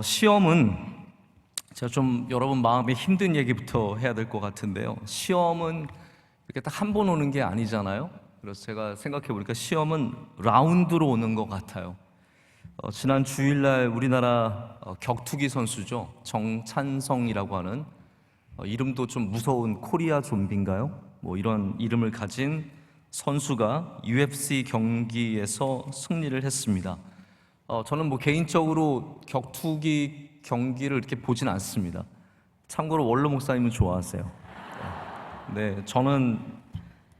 시험은 제가 좀 여러분 마음에 힘든 얘기부터 해야 될 것 같은데요. 시험은 이렇게 딱 한 번 오는 게 아니잖아요. 그래서 제가 생각해 보니까 시험은 라운드로 오는 것 같아요. 지난 주일날 우리나라 격투기 선수죠. 정찬성이라고 하는 이름도 좀 무서운 코리아 좀비인가요? 뭐 이런 이름을 가진 선수가 UFC 경기에서 승리를 했습니다. 저는 뭐 개인적으로 격투기 경기를 이렇게 보진 않습니다. 참고로 원로 목사님은 좋아하세요. 네, 저는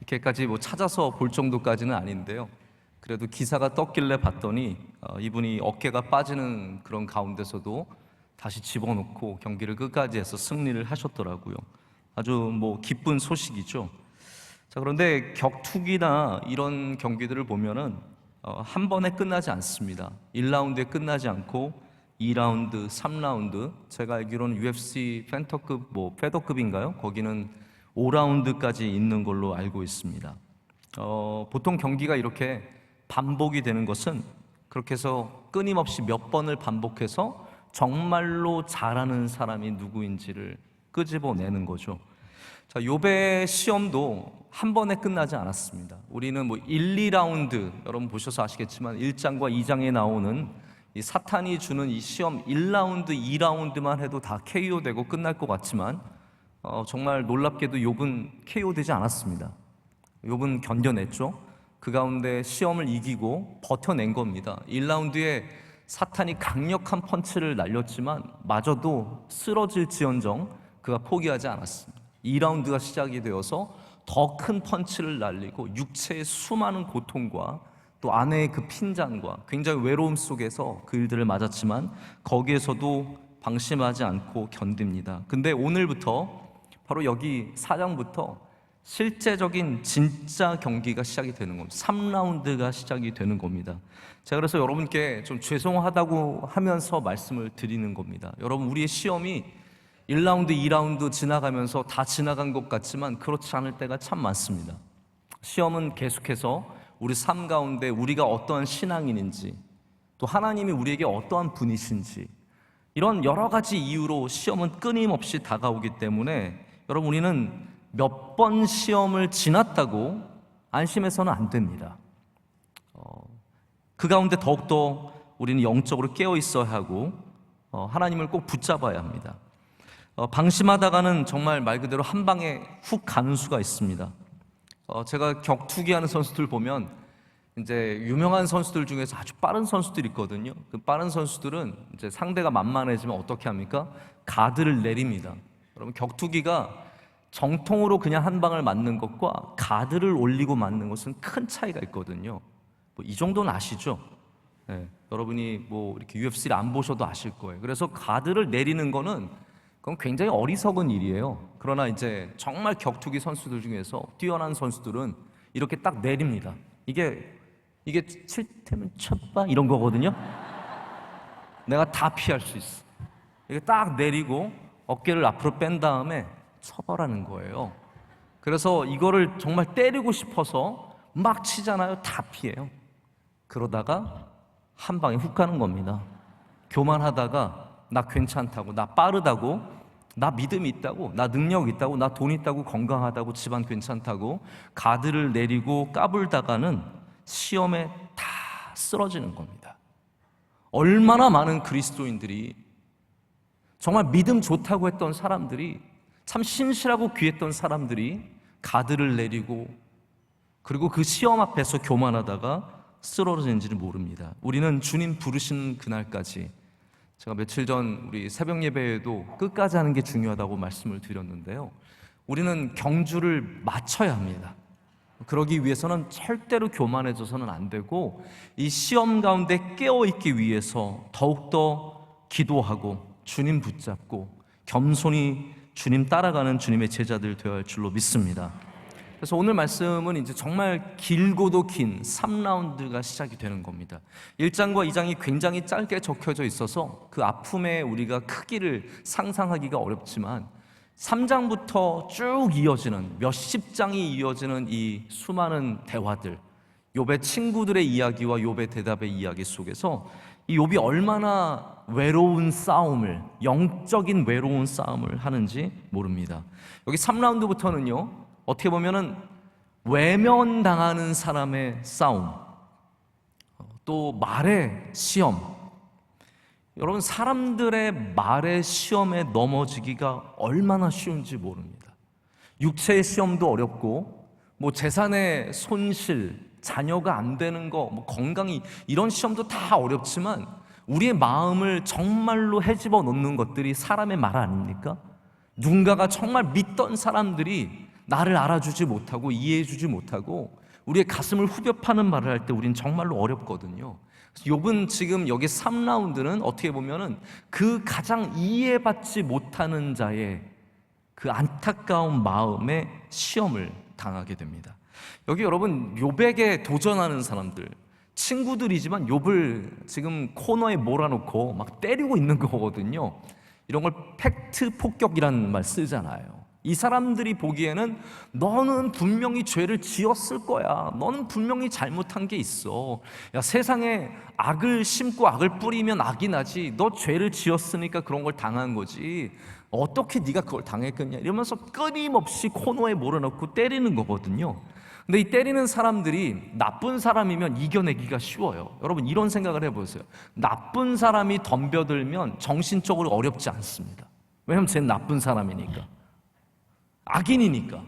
이렇게까지 뭐 찾아서 볼 정도까지는 아닌데요. 그래도 기사가 떴길래 봤더니 이분이 어깨가 빠지는 그런 가운데서도 다시 집어넣고 경기를 끝까지 해서 승리를 하셨더라고요. 아주 뭐 기쁜 소식이죠. 자, 그런데 격투기나 이런 경기들을 보면은 한 번에 끝나지 않습니다. 1라운드에 끝나지 않고 2라운드, 3라운드, 제가 알기로는 UFC 펜터급, 페더급인가요? 거기는 5라운드까지 있는 걸로 알고 있습니다. 보통 경기가 이렇게 반복이 되는 것은 그렇게 해서 끊임없이 몇 번을 반복해서 정말로 잘하는 사람이 누구인지를 끄집어내는 거죠. 자, 욥의 시험도 한 번에 끝나지 않았습니다. 우리는 1, 2라운드, 여러분 보셔서 아시겠지만 1장과 2장에 나오는 이 사탄이 주는 이 시험 1라운드, 2라운드만 해도 다 KO되고 끝날 것 같지만 정말 놀랍게도 욥은 KO되지 않았습니다. 욥은 견뎌냈죠. 그 가운데 시험을 이기고 버텨낸 겁니다. 1라운드에 사탄이 강력한 펀치를 날렸지만 마저도 쓰러질지언정 그가 포기하지 않았습니다. 2라운드가 시작이 되어서 더 큰 펀치를 날리고 육체의 수많은 고통과 또 아내의 그 핀잔과 굉장히 외로움 속에서 그 일들을 맞았지만 거기에서도 방심하지 않고 견딥니다. 근데 오늘부터 바로 여기 4장부터 실제적인 진짜 경기가 시작이 되는 겁니다. 3라운드가 시작이 되는 겁니다. 제가 그래서 여러분께 좀 죄송하다고 하면서 말씀을 드리는 겁니다. 여러분, 우리의 시험이 1라운드, 2라운드 지나가면서 다 지나간 것 같지만 그렇지 않을 때가 참 많습니다. 시험은 계속해서 우리 삶 가운데 우리가 어떠한 신앙인인지, 또 하나님이 우리에게 어떠한 분이신지, 이런 여러 가지 이유로 시험은 끊임없이 다가오기 때문에 여러분, 우리는 몇 번 시험을 지났다고 안심해서는 안 됩니다. 그 가운데 더욱더 우리는 영적으로 깨어 있어야 하고 하나님을 꼭 붙잡아야 합니다. 방심하다가는 정말 말 그대로 한 방에 훅 가는 수가 있습니다. 제가 격투기 하는 선수들 보면 이제 유명한 선수들 중에서 아주 빠른 선수들이 있거든요. 그 빠른 선수들은 이제 상대가 만만해지면 어떻게 합니까? 가드를 내립니다. 여러분, 격투기가 정통으로 그냥 한 방을 맞는 것과 가드를 올리고 맞는 것은 큰 차이가 있거든요. 이 정도는 아시죠? 네, 여러분이 이렇게 UFC를 안 보셔도 아실 거예요. 그래서 가드를 내리는 거는 그건 굉장히 어리석은 일이에요. 그러나 이제 정말 격투기 선수들 중에서 뛰어난 선수들은 이렇게 딱 내립니다. 이게 칠 테면 쳤다 이런 거거든요. 내가 다 피할 수 있어. 이게 딱 내리고 어깨를 앞으로 뺀 다음에 쳐버라는 거예요. 그래서 이거를 정말 때리고 싶어서 막 치잖아요. 다 피해요. 그러다가 한 방에 훅 가는 겁니다. 교만하다가 나 괜찮다고, 나 빠르다고, 나 믿음이 있다고, 나 능력 있다고, 나 돈 있다고, 건강하다고, 집안 괜찮다고 가드를 내리고 까불다가는 시험에 다 쓰러지는 겁니다. 얼마나 많은 그리스도인들이, 정말 믿음 좋다고 했던 사람들이, 참 신실하고 귀했던 사람들이 가드를 내리고 그리고 그 시험 앞에서 교만하다가 쓰러지는지를 모릅니다. 우리는 주님 부르신 그날까지, 제가 며칠 전 우리 새벽 예배에도 끝까지 하는 게 중요하다고 말씀을 드렸는데요, 우리는 경주를 마쳐야 합니다. 그러기 위해서는 절대로 교만해져서는 안 되고 이 시험 가운데 깨어있기 위해서 더욱더 기도하고 주님 붙잡고 겸손히 주님 따라가는 주님의 제자들 되어야 할 줄로 믿습니다. 그래서 오늘 말씀은 이제 정말 길고도 긴 3라운드가 시작이 되는 겁니다. 1장과 2장이 굉장히 짧게 적혀져 있어서 그 아픔의 우리가 크기를 상상하기가 어렵지만 3장부터 쭉 이어지는 몇십 장이 이어지는 이 수많은 대화들, 욥의 친구들의 이야기와 욥의 대답의 이야기 속에서 이 욥이 얼마나 외로운 싸움을, 영적인 외로운 싸움을 하는지 모릅니다. 여기 3라운드부터는요, 어떻게 보면은 외면당하는 사람의 싸움, 또 말의 시험. 여러분, 사람들의 말의 시험에 넘어지기가 얼마나 쉬운지 모릅니다. 육체의 시험도 어렵고, 뭐 재산의 손실, 자녀가 안 되는 거, 뭐 건강이, 이런 시험도 다 어렵지만 우리의 마음을 정말로 헤집어 놓는 것들이 사람의 말 아닙니까? 누군가가 정말 믿던 사람들이 나를 알아주지 못하고 이해해주지 못하고 우리의 가슴을 후벼 파는 말을 할 때 우린 정말로 어렵거든요. 욥은 지금 여기 3라운드는 어떻게 보면은 그 가장 이해받지 못하는 자의 그 안타까운 마음에 시험을 당하게 됩니다. 여기 여러분, 욥에게 도전하는 사람들, 친구들이지만 욥을 지금 코너에 몰아놓고 막 때리고 있는 거거든요. 이런 걸 팩트 폭격이라는 말 쓰잖아요. 이 사람들이 보기에는 너는 분명히 죄를 지었을 거야. 너는 분명히 잘못한 게 있어. 야, 세상에 악을 심고 악을 뿌리면 악이 나지. 너 죄를 지었으니까 그런 걸 당한 거지. 어떻게 네가 그걸 당했겠냐. 이러면서 끊임없이 코너에 몰아넣고 때리는 거거든요. 근데 이 때리는 사람들이 나쁜 사람이면 이겨내기가 쉬워요. 여러분, 이런 생각을 해보세요. 나쁜 사람이 덤벼들면 정신적으로 어렵지 않습니다. 왜냐하면 쟤는 나쁜 사람이니까, 악인이니까.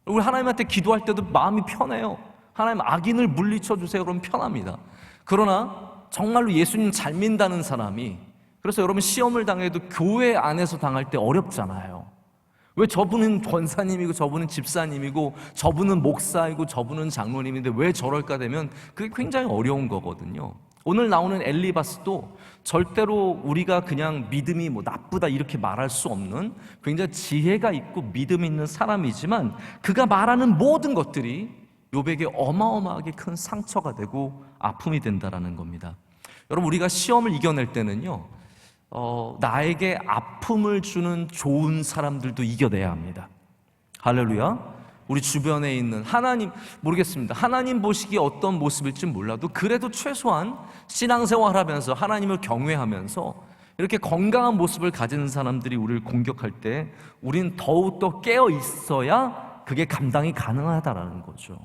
우리 하나님한테 기도할 때도 마음이 편해요. 하나님, 악인을 물리쳐 주세요. 그러면 편합니다. 그러나 정말로 예수님 잘 믿는다는 사람이, 그래서 여러분, 시험을 당해도 교회 안에서 당할 때 어렵잖아요. 왜 저분은 권사님이고 저분은 집사님이고 저분은 목사이고 저분은 장로님인데 왜 저럴까 되면 그게 굉장히 어려운 거거든요. 오늘 나오는 엘리바스도 절대로 우리가 그냥 믿음이 뭐 나쁘다 이렇게 말할 수 없는 굉장히 지혜가 있고 믿음이 있는 사람이지만 그가 말하는 모든 것들이 욥에게 어마어마하게 큰 상처가 되고 아픔이 된다라는 겁니다. 여러분, 우리가 시험을 이겨낼 때는요, 나에게 아픔을 주는 좋은 사람들도 이겨내야 합니다. 할렐루야. 우리 주변에 있는, 하나님 모르겠습니다, 하나님 보시기에 어떤 모습일지 몰라도 그래도 최소한 신앙생활 하면서 하나님을 경외하면서 이렇게 건강한 모습을 가진 사람들이 우리를 공격할 때 우린 더욱더 깨어 있어야 그게 감당이 가능하다라는 거죠.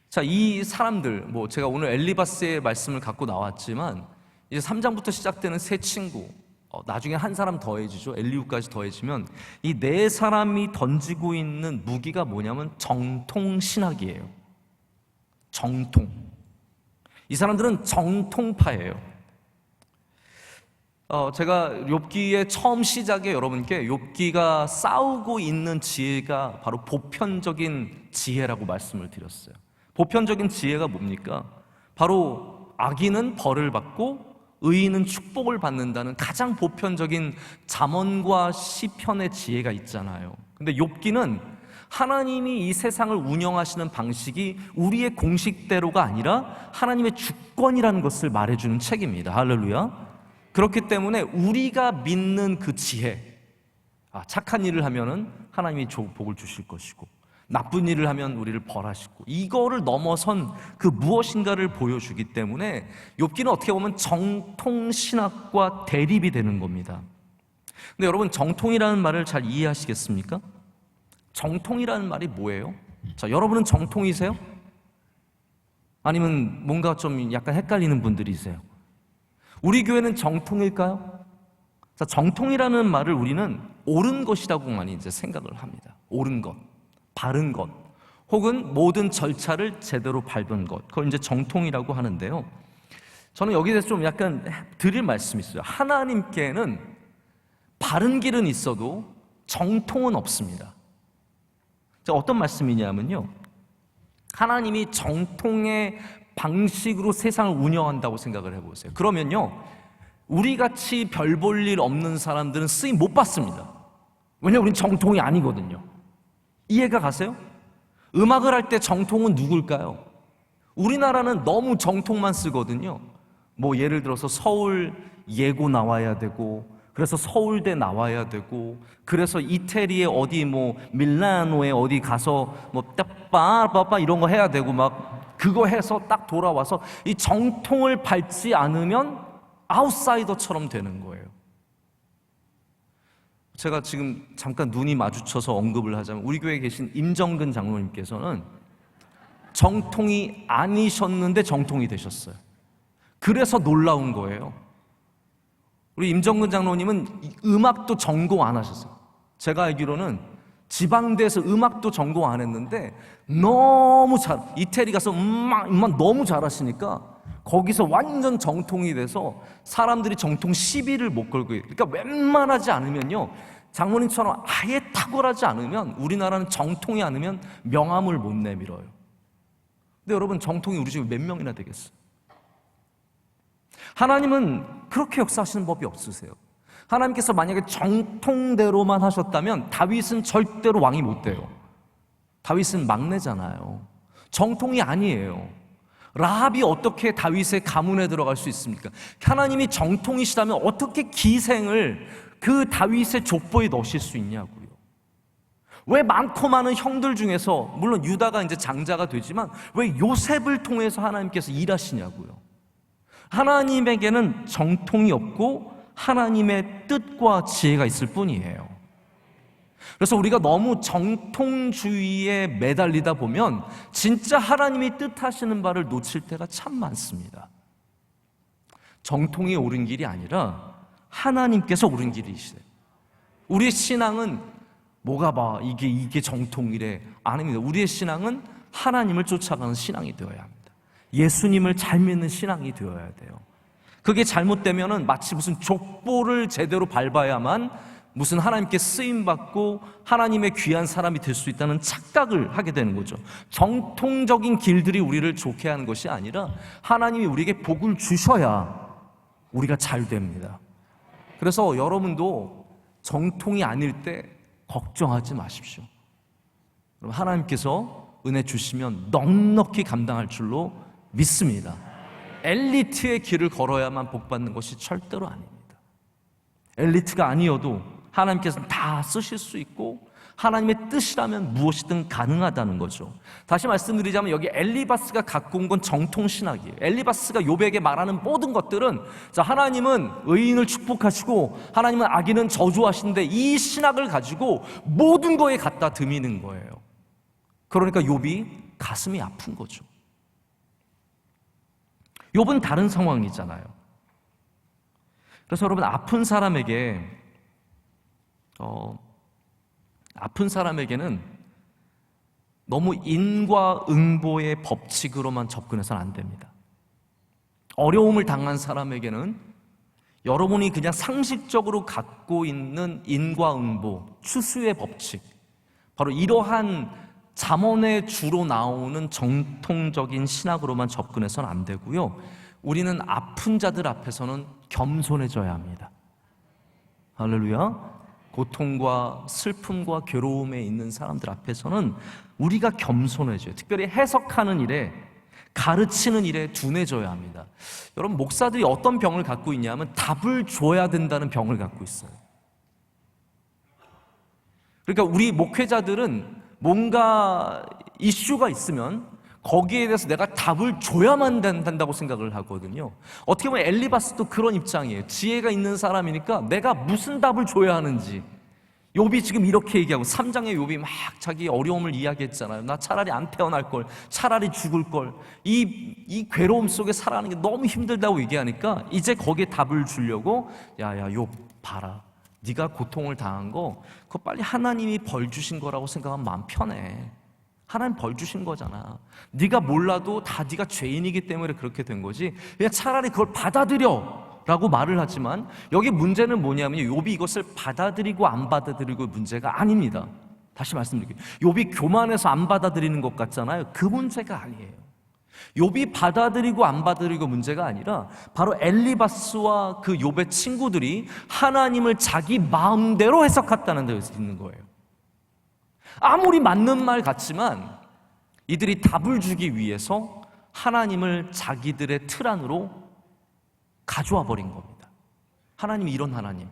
자, 이 사람들, 뭐 제가 오늘 엘리바스의 말씀을 갖고 나왔지만 이제 3장부터 시작되는 세 친구, 나중에 한 사람 더해지죠. 엘리후까지 더해지면 이 네 사람이 던지고 있는 무기가 뭐냐면 정통신학이에요. 정통. 이 사람들은 정통파예요. 제가 욥기의 처음 시작에 여러분께 욥기가 싸우고 있는 지혜가 바로 보편적인 지혜라고 말씀을 드렸어요. 보편적인 지혜가 뭡니까? 바로 악인은 벌을 받고 의인은 축복을 받는다는 가장 보편적인 잠언과 시편의 지혜가 있잖아요. 근데 욥기는 하나님이 이 세상을 운영하시는 방식이 우리의 공식대로가 아니라 하나님의 주권이라는 것을 말해주는 책입니다. 할렐루야. 그렇기 때문에 우리가 믿는 그 지혜, 착한 일을 하면은 하나님이 복을 주실 것이고 나쁜 일을 하면 우리를 벌하시고, 이거를 넘어선 그 무엇인가를 보여주기 때문에 욥기는 어떻게 보면 정통신학과 대립이 되는 겁니다. 근데 여러분, 정통이라는 말을 잘 이해하시겠습니까? 정통이라는 말이 뭐예요? 자, 여러분은 정통이세요? 아니면 뭔가 좀 약간 헷갈리는 분들이세요? 우리 교회는 정통일까요? 자, 정통이라는 말을 우리는 옳은 것이라고 많이 이제 생각을 합니다. 옳은 것, 바른 것, 혹은 모든 절차를 제대로 밟은 것, 그걸 이제 정통이라고 하는데요. 저는 여기에 대해서 좀 약간 드릴 말씀이 있어요. 하나님께는 바른 길은 있어도 정통은 없습니다. 어떤 말씀이냐면요, 하나님이 정통의 방식으로 세상을 운영한다고 생각을 해보세요. 그러면요, 우리같이 별 볼 일 없는 사람들은 쓰임 못 받습니다. 왜냐하면 우리는 정통이 아니거든요. 이해가 가세요? 음악을 할 때 정통은 누굴까요? 우리나라는 너무 정통만 쓰거든요. 뭐 예를 들어서 서울 예고 나와야 되고, 그래서 서울대 나와야 되고, 그래서 이태리에 어디 뭐 밀라노에 어디 가서 뭐 따빠빠빠 이런 거 해야 되고, 막 그거 해서 딱 돌아와서 이 정통을 밟지 않으면 아웃사이더처럼 되는 거예요. 제가 지금 잠깐 눈이 마주쳐서 언급을 하자면 우리 교회에 계신 임정근 장로님께서는 정통이 아니셨는데 정통이 되셨어요. 그래서 놀라운 거예요. 우리 임정근 장로님은 음악도 전공 안 하셨어요. 제가 알기로는 지방대에서 음악도 전공 안 했는데 너무 이태리 가서 음악 너무 잘하시니까 거기서 완전 정통이 돼서 사람들이 정통 시비를 못 걸고, 그러니까 웬만하지 않으면요, 장모님처럼 아예 탁월하지 않으면, 우리나라는 정통이 않으면 명함을 못 내밀어요. 근데 여러분, 정통이 우리 집에 몇 명이나 되겠어요? 하나님은 그렇게 역사하시는 법이 없으세요. 하나님께서 만약에 정통대로만 하셨다면 다윗은 절대로 왕이 못 돼요. 다윗은 막내잖아요. 정통이 아니에요. 라합이 어떻게 다윗의 가문에 들어갈 수 있습니까? 하나님이 정통이시다면 어떻게 기생을 그 다윗의 족보에 넣으실 수 있냐고요. 왜 많고 많은 형들 중에서, 물론 유다가 이제 장자가 되지만 왜 요셉을 통해서 하나님께서 일하시냐고요. 하나님에게는 정통이 없고 하나님의 뜻과 지혜가 있을 뿐이에요. 그래서 우리가 너무 정통주의에 매달리다 보면 진짜 하나님이 뜻하시는 바를 놓칠 때가 참 많습니다. 정통이 옳은 길이 아니라 하나님께서 옳은 길이시래요. 우리의 신앙은 뭐가 봐 이게 정통이래, 아닙니다. 우리의 신앙은 하나님을 쫓아가는 신앙이 되어야 합니다. 예수님을 잘 믿는 신앙이 되어야 돼요. 그게 잘못되면은 마치 무슨 족보를 제대로 밟아야만 무슨 하나님께 쓰임받고 하나님의 귀한 사람이 될 수 있다는 착각을 하게 되는 거죠. 정통적인 길들이 우리를 좋게 하는 것이 아니라 하나님이 우리에게 복을 주셔야 우리가 잘 됩니다. 그래서 여러분도 정통이 아닐 때 걱정하지 마십시오. 하나님께서 은혜 주시면 넉넉히 감당할 줄로 믿습니다. 엘리트의 길을 걸어야만 복받는 것이 절대로 아닙니다. 엘리트가 아니어도 하나님께서는 다 쓰실 수 있고 하나님의 뜻이라면 무엇이든 가능하다는 거죠. 다시 말씀드리자면 여기 엘리바스가 갖고 온 건 정통신학이에요. 엘리바스가 욥에게 말하는 모든 것들은, 자, 하나님은 의인을 축복하시고 하나님은 악인은 저주하시는데 이 신학을 가지고 모든 거에 갖다 드미는 거예요. 그러니까 욥이 가슴이 아픈 거죠. 욥은 다른 상황이잖아요. 그래서 여러분, 아픈 사람에게는 너무 인과응보의 법칙으로만 접근해서는 안 됩니다. 어려움을 당한 사람에게는 여러분이 그냥 상식적으로 갖고 있는 인과응보, 추수의 법칙, 바로 이러한 잠언에 주로 나오는 정통적인 신학으로만 접근해서는 안 되고요. 우리는 아픈 자들 앞에서는 겸손해져야 합니다. 할렐루야. 고통과 슬픔과 괴로움에 있는 사람들 앞에서는 우리가 겸손해져요. 특별히 해석하는 일에, 가르치는 일에 둔해져야 합니다. 여러분, 목사들이 어떤 병을 갖고 있냐면 답을 줘야 된다는 병을 갖고 있어요. 그러니까 우리 목회자들은 뭔가 이슈가 있으면 거기에 대해서 내가 답을 줘야만 된다고 생각을 하거든요. 어떻게 보면 엘리바스도 그런 입장이에요. 지혜가 있는 사람이니까 내가 무슨 답을 줘야 하는지. 욥이 지금 이렇게 얘기하고, 3장에 욥이 막 자기 어려움을 이야기했잖아요. 나 차라리 안 태어날 걸, 차라리 죽을 걸, 이 괴로움 속에 살아가는 게 너무 힘들다고 얘기하니까 이제 거기에 답을 주려고, 야야 욥 봐라, 네가 고통을 당한 거 그거 빨리 하나님이 벌 주신 거라고 생각하면 마음 편해. 하나님 벌 주신 거잖아. 네가 몰라도 다 네가 죄인이기 때문에 그렇게 된 거지. 그냥 차라리 그걸 받아들여 라고 말을 하지만, 여기 문제는 뭐냐면 욥이 이것을 받아들이고 안 받아들이고 문제가 아닙니다. 다시 말씀드릴게요. 욥이 교만해서 안 받아들이는 것 같잖아요. 그 문제가 아니에요. 욥이 받아들이고 안 받아들이고 문제가 아니라 바로 엘리바스와 그 욥의 친구들이 하나님을 자기 마음대로 해석했다는 데서 있는 거예요. 아무리 맞는 말 같지만 이들이 답을 주기 위해서 하나님을 자기들의 틀 안으로 가져와 버린 겁니다. 하나님이 이런 하나님.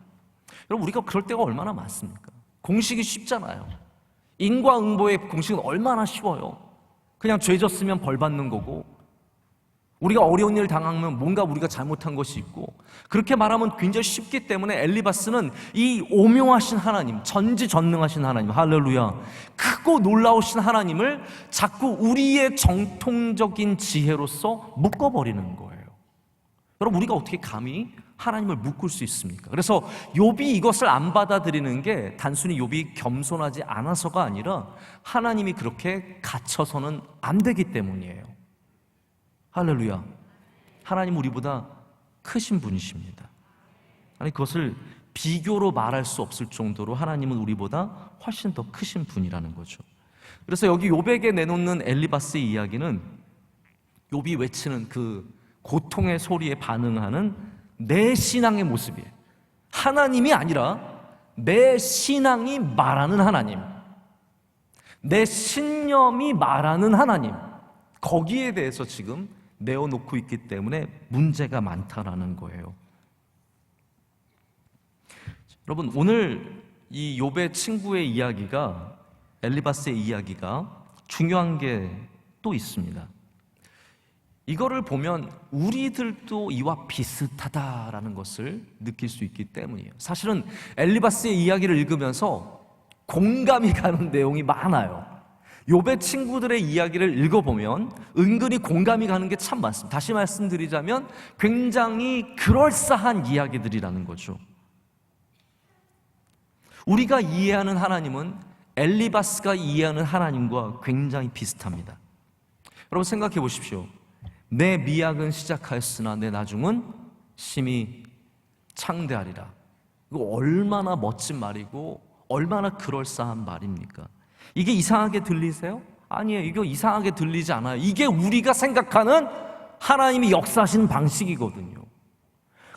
여러분, 우리가 그럴 때가 얼마나 많습니까? 공식이 쉽잖아요. 인과응보의 공식은 얼마나 쉬워요. 그냥 죄 졌으면 벌 받는 거고, 우리가 어려운 일 당하면 뭔가 우리가 잘못한 것이 있고, 그렇게 말하면 굉장히 쉽기 때문에 엘리바스는 이 오묘하신 하나님, 전지전능하신 하나님, 할렐루야, 크고 놀라우신 하나님을 자꾸 우리의 정통적인 지혜로서 묶어버리는 거예요. 여러분, 우리가 어떻게 감히 하나님을 묶을 수 있습니까? 그래서 욥이 이것을 안 받아들이는 게 단순히 욥이 겸손하지 않아서가 아니라 하나님이 그렇게 갇혀서는 안 되기 때문이에요. 할렐루야. 하나님 우리보다 크신 분이십니다. 아니, 그것을 비교로 말할 수 없을 정도로 하나님은 우리보다 훨씬 더 크신 분이라는 거죠. 그래서 여기 욥에게 내놓는 엘리바스의 이야기는 욥이 외치는 그 고통의 소리에 반응하는 내 신앙의 모습이에요. 하나님이 아니라 내 신앙이 말하는 하나님, 내 신념이 말하는 하나님, 거기에 대해서 지금 내어놓고 있기 때문에 문제가 많다라는 거예요. 여러분, 오늘 이 욥의 친구의 이야기가, 엘리바스의 이야기가 중요한 게 또 있습니다. 이거를 보면 우리들도 이와 비슷하다라는 것을 느낄 수 있기 때문이에요. 사실은 엘리바스의 이야기를 읽으면서 공감이 가는 내용이 많아요. 욥의 친구들의 이야기를 읽어보면 은근히 공감이 가는 게 참 많습니다. 다시 말씀드리자면 굉장히 그럴싸한 이야기들이라는 거죠. 우리가 이해하는 하나님은 엘리바스가 이해하는 하나님과 굉장히 비슷합니다. 여러분, 생각해 보십시오. 내 미약은 시작하였으나 내 나중은 심히 창대하리라. 이거 얼마나 멋진 말이고 얼마나 그럴싸한 말입니까? 이게 이상하게 들리세요? 아니에요. 이거 이상하게 들리지 않아요. 이게 우리가 생각하는 하나님이 역사하시는 방식이거든요.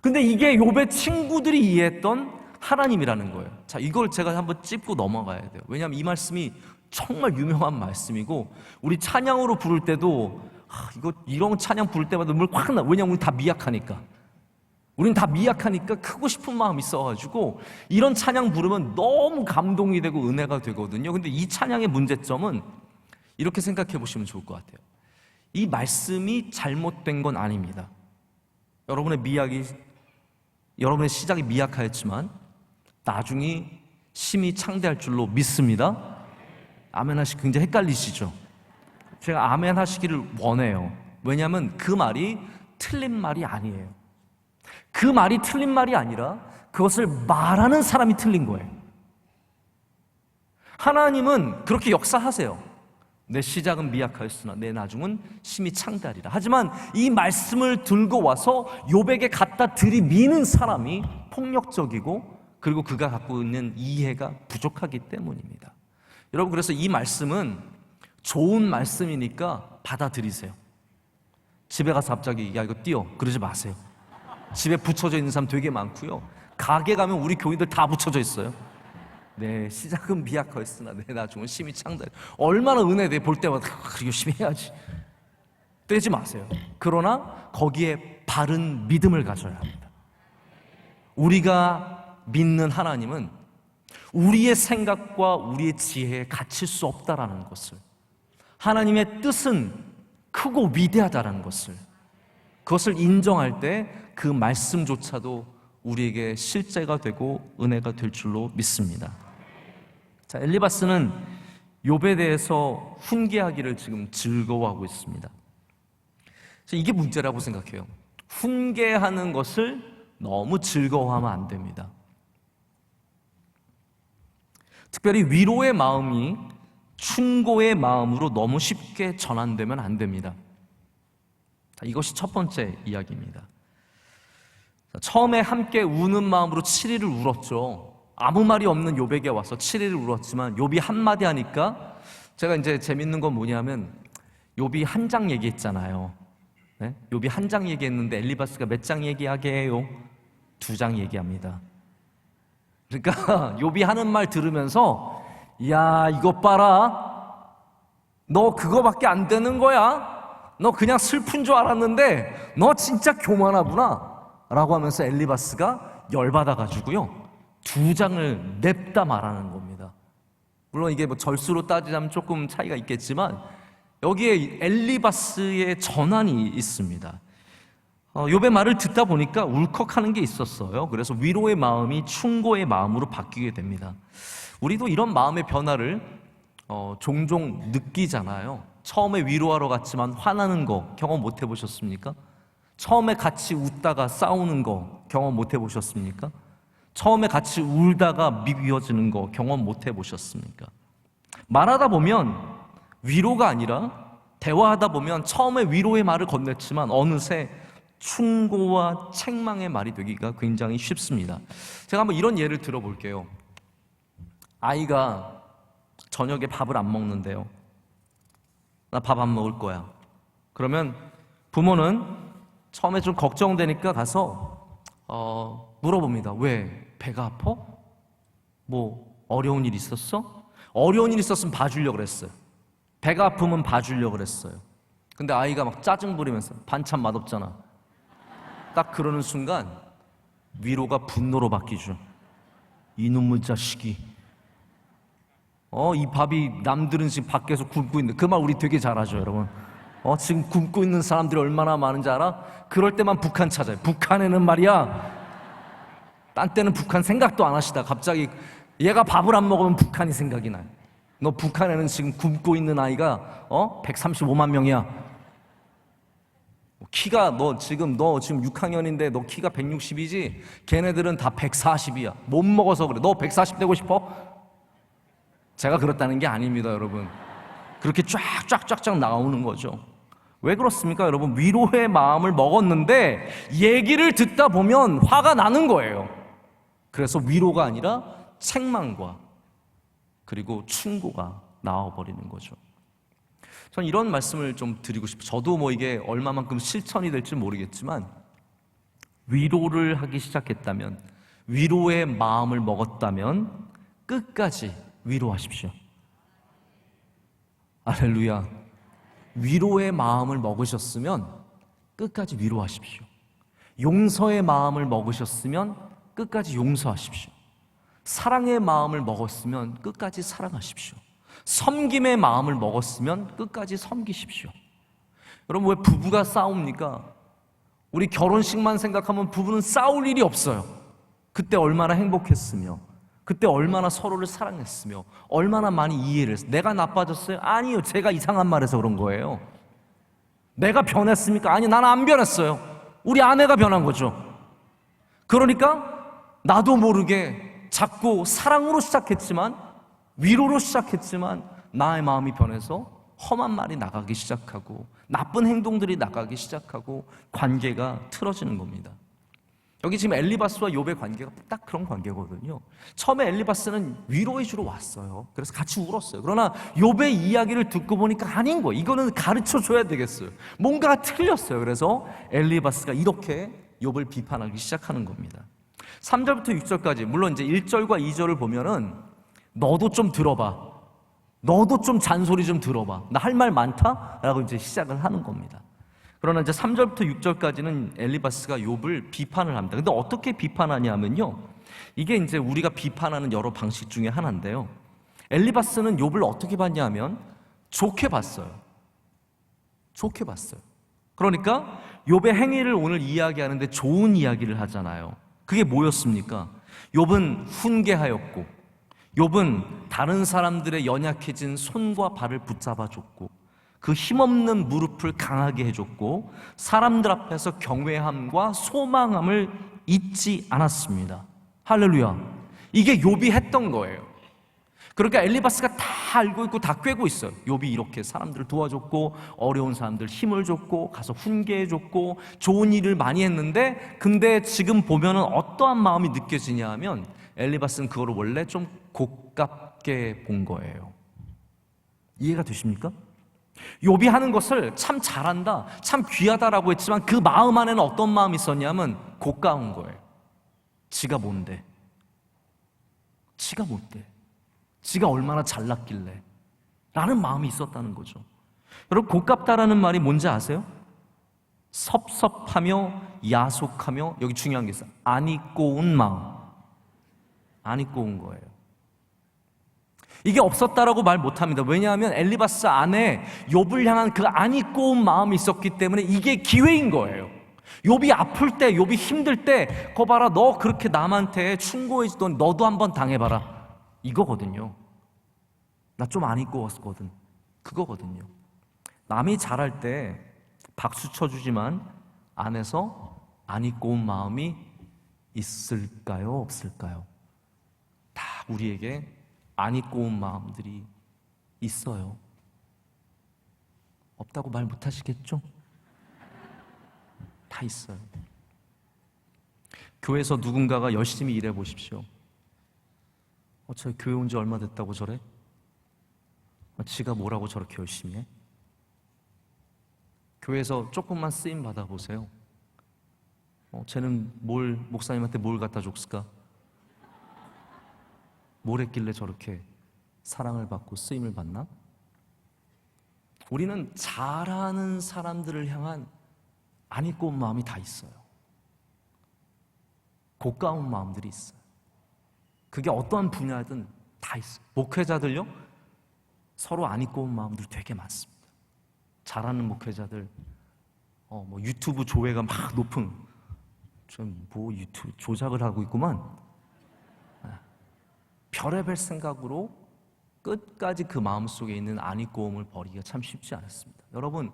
근데 이게 욥의 친구들이 이해했던 하나님이라는 거예요. 자, 이걸 제가 한번 짚고 넘어가야 돼요. 왜냐하면 이 말씀이 정말 유명한 말씀이고, 우리 찬양으로 부를 때도 이런 찬양 부를 때마다 눈물 확 나. 왜냐하면 우리 다 미약하니까. 우린 다 미약하니까 크고 싶은 마음이 있어가지고 이런 찬양 부르면 너무 감동이 되고 은혜가 되거든요. 근데 이 찬양의 문제점은 이렇게 생각해 보시면 좋을 것 같아요. 이 말씀이 잘못된 건 아닙니다. 여러분의 시작이 미약하였지만 나중이 심히 창대할 줄로 믿습니다. 아멘 하시. 굉장히 헷갈리시죠? 제가 아멘 하시기를 원해요. 왜냐하면 그 말이 틀린 말이 아니에요. 그 말이 틀린 말이 아니라 그것을 말하는 사람이 틀린 거예요. 하나님은 그렇게 역사하세요. 내 시작은 미약하였으나 내 나중은 심히 창대하리라. 하지만 이 말씀을 들고 와서 욥에게 갖다 들이미는 사람이 폭력적이고, 그리고 그가 갖고 있는 이해가 부족하기 때문입니다. 여러분, 그래서 이 말씀은 좋은 말씀이니까 받아들이세요. 집에 가서 갑자기 야 이거 띄워 그러지 마세요. 집에 붙여져 있는 사람 되게 많고요. 가게 가면 우리 교인들 다 붙여져 있어요. 네, 시작은 미약하였으나 내 나중은 심히 창대하리라. 얼마나 은혜돼. 볼 때마다 열심히 해야지. 떼지 마세요. 그러나 거기에 바른 믿음을 가져야 합니다. 우리가 믿는 하나님은 우리의 생각과 우리의 지혜에 갇힐 수 없다라는 것을, 하나님의 뜻은 크고 위대하다라는 것을, 그것을 인정할 때 그 말씀조차도 우리에게 실제가 되고 은혜가 될 줄로 믿습니다. 자, 엘리바스는 욥에 대해서 훈계하기를 지금 즐거워하고 있습니다. 이게 문제라고 생각해요. 훈계하는 것을 너무 즐거워하면 안 됩니다. 특별히 위로의 마음이 충고의 마음으로 너무 쉽게 전환되면 안 됩니다. 이것이 첫 번째 이야기입니다. 처음에 함께 우는 마음으로 7일을 울었죠. 아무 말이 없는 욥에게 와서 7일을 울었지만 욥이 한마디 하니까, 제가 이제 재밌는 건 뭐냐면 욥이 한 장 얘기했잖아요. 네? 욥이 한 장 얘기했는데 엘리바스가 몇 장 얘기하게 해요? 2장 얘기합니다. 그러니까 욥이 하는 말 들으면서 야 이것 봐라, 너 그거밖에 안 되는 거야, 너 그냥 슬픈 줄 알았는데 너 진짜 교만하구나 라고 하면서 엘리바스가 열받아가지고요 2장을 냅다 말하는 겁니다. 물론 이게 뭐 절수로 따지자면 조금 차이가 있겠지만 여기에 엘리바스의 전환이 있습니다. 욥의 말을 듣다 보니까 울컥하는 게 있었어요. 그래서 위로의 마음이 충고의 마음으로 바뀌게 됩니다. 우리도 이런 마음의 변화를 종종 느끼잖아요. 처음에 위로하러 갔지만 화나는 거 경험 못 해보셨습니까? 처음에 같이 웃다가 싸우는 거 경험 못 해보셨습니까? 처음에 같이 울다가 미워지는 거 경험 못 해보셨습니까? 말하다 보면 위로가 아니라 대화하다 보면 처음에 위로의 말을 건넸지만 어느새 충고와 책망의 말이 되기가 굉장히 쉽습니다. 제가 한번 이런 예를 들어볼게요. 아이가 저녁에 밥을 안 먹는데요. 나 밥 안 먹을 거야. 그러면 부모는 처음에 좀 걱정되니까 가서 물어봅니다. 왜? 배가 아파? 뭐 어려운 일 있었어? 어려운 일 있었으면 봐주려고 그랬어요. 배가 아프면 봐주려고 그랬어요. 근데 아이가 막 짜증 부리면서 반찬 맛없잖아. 딱 그러는 순간 위로가 분노로 바뀌죠. 이놈의 자식이 이 밥이 남들은 지금 밖에서 굶고 있는데, 그 말 우리 되게 잘하죠, 여러분. 지금 굶고 있는 사람들이 얼마나 많은지 알아? 그럴 때만 북한 찾아요. 북한에는 말이야, 딴 때는 북한 생각도 안 하시다 갑자기 얘가 밥을 안 먹으면 북한이 생각이 나요. 너 북한에는 지금 굶고 있는 아이가 135만 명이야. 키가 너 지금 6학년인데 너 키가 160이지? 걔네들은 다 140이야. 못 먹어서 그래. 너 140 되고 싶어? 제가 그렇다는 게 아닙니다, 여러분. 그렇게 쫙쫙쫙쫙 나오는 거죠. 왜 그렇습니까, 여러분? 위로의 마음을 먹었는데 얘기를 듣다 보면 화가 나는 거예요. 그래서 위로가 아니라 책망과 그리고 충고가 나와버리는 거죠. 전 이런 말씀을 좀 드리고 싶어요. 저도 이게 얼마만큼 실천이 될지 모르겠지만, 위로를 하기 시작했다면, 위로의 마음을 먹었다면 끝까지 위로하십시오. 할렐루야. 위로의 마음을 먹으셨으면 끝까지 위로하십시오. 용서의 마음을 먹으셨으면 끝까지 용서하십시오. 사랑의 마음을 먹었으면 끝까지 사랑하십시오. 섬김의 마음을 먹었으면 끝까지 섬기십시오. 여러분, 왜 부부가 싸웁니까? 우리 결혼식만 생각하면 부부는 싸울 일이 없어요. 그때 얼마나 행복했으며, 그때 얼마나 서로를 사랑했으며, 얼마나 많이 이해를 했어요. 내가 나빠졌어요? 아니요, 제가 이상한 말해서 그런 거예요. 내가 변했습니까? 아니, 나는 안 변했어요. 우리 아내가 변한 거죠. 그러니까 나도 모르게 자꾸 사랑으로 시작했지만, 위로로 시작했지만, 나의 마음이 변해서 험한 말이 나가기 시작하고 나쁜 행동들이 나가기 시작하고 관계가 틀어지는 겁니다. 여기 지금 엘리바스와 욥의 관계가 딱 그런 관계거든요. 처음에 엘리바스는 위로해 주러 왔어요. 그래서 같이 울었어요. 그러나 욥의 이야기를 듣고 보니까 아닌 거예요. 이거는 가르쳐 줘야 되겠어요. 뭔가가 틀렸어요. 그래서 엘리바스가 이렇게 욥을 비판하기 시작하는 겁니다. 3절부터 6절까지, 물론 이제 1절과 2절을 보면은 너도 좀 들어봐, 너도 좀 잔소리 좀 들어봐, 나 할 말 많다? 라고 이제 시작을 하는 겁니다. 그러나 이제 3절부터 6절까지는 엘리바스가 욥을 비판을 합니다. 근데 어떻게 비판하냐면요, 이게 이제 우리가 비판하는 여러 방식 중에 하나인데요, 엘리바스는 욥을 어떻게 봤냐면 좋게 봤어요. 좋게 봤어요. 그러니까 욥의 행위를 오늘 이야기하는데 좋은 이야기를 하잖아요. 그게 뭐였습니까? 욥은 훈계하였고, 욥은 다른 사람들의 연약해진 손과 발을 붙잡아줬고, 그 힘없는 무릎을 강하게 해줬고, 사람들 앞에서 경외함과 소망함을 잊지 않았습니다. 할렐루야. 이게 욥이 했던 거예요. 그러니까 엘리바스가 다 알고 있고 다 꿰고 있어요. 욥이 이렇게 사람들을 도와줬고, 어려운 사람들 힘을 줬고, 가서 훈계해줬고, 좋은 일을 많이 했는데, 근데 지금 보면은 어떠한 마음이 느껴지냐 하면 엘리바스는 그거를 원래 좀 고깝게 본 거예요. 이해가 되십니까? 욥이 하는 것을 참 잘한다, 참 귀하다라고 했지만 그 마음 안에는 어떤 마음이 있었냐면 고가운 거예요. 지가 뭔데? 지가 뭔데? 지가 얼마나 잘났길래? 라는 마음이 있었다는 거죠. 여러분, 고깝다라는 말이 뭔지 아세요? 섭섭하며 야속하며, 여기 중요한 게 있어요. 안 입고 온 마음, 안 입고 온 거예요. 이게 없었다라고 말 못합니다. 왜냐하면 엘리바스 안에 욥을 향한 그 안이 꼬운 마음이 있었기 때문에 이게 기회인 거예요. 욥이 아플 때, 욥이 힘들 때, 거 봐라, 너 그렇게 남한테 충고해주던 너도 한번 당해봐라, 이거거든요. 나 좀 안이 꼬웠거든, 그거거든요. 남이 잘할 때 박수 쳐주지만 안에서 안이 꼬운 마음이 있을까요, 없을까요? 다 우리에게 안이 꼬운 마음들이 있어요. 없다고 말 못하시겠죠? 다 있어요. 교회에서 누군가가 열심히 일해 보십시오. 저 교회 온 지 얼마 됐다고 저래? 지가 뭐라고 저렇게 열심히 해? 교회에서 조금만 쓰임 받아보세요. 쟤는 목사님한테 뭘 갖다 줬을까? 뭘 했길래 저렇게 사랑을 받고 쓰임을 받나? 우리는 잘하는 사람들을 향한 안이 꼬운 마음이 다 있어요. 고가운 마음들이 있어요. 그게 어떠한 분야든 다 있어요. 목회자들요, 서로 안이 꼬운 마음들 되게 많습니다. 잘하는 목회자들, 유튜브 조회가 막 높은, 유튜브 조작을 하고 있구만. 별의별 생각으로 끝까지 그 마음속에 있는 안이 꼬움을 버리기가 참 쉽지 않았습니다. 여러분,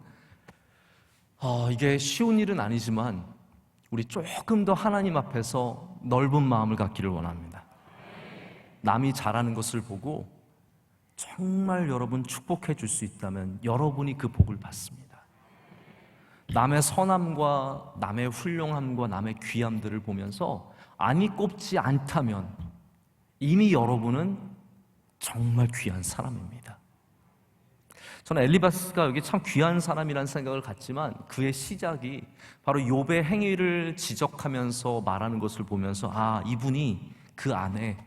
이게 쉬운 일은 아니지만 우리 조금 더 하나님 앞에서 넓은 마음을 갖기를 원합니다. 남이 잘하는 것을 보고 정말 여러분 축복해 줄 수 있다면 여러분이 그 복을 받습니다. 남의 선함과 남의 훌륭함과 남의 귀함들을 보면서 안이 꼽지 않다면 이미 여러분은 정말 귀한 사람입니다. 저는 엘리바스가 여기 참 귀한 사람이라는 생각을 갖지만 그의 시작이 바로 욥의 행위를 지적하면서 말하는 것을 보면서 이분이 그 안에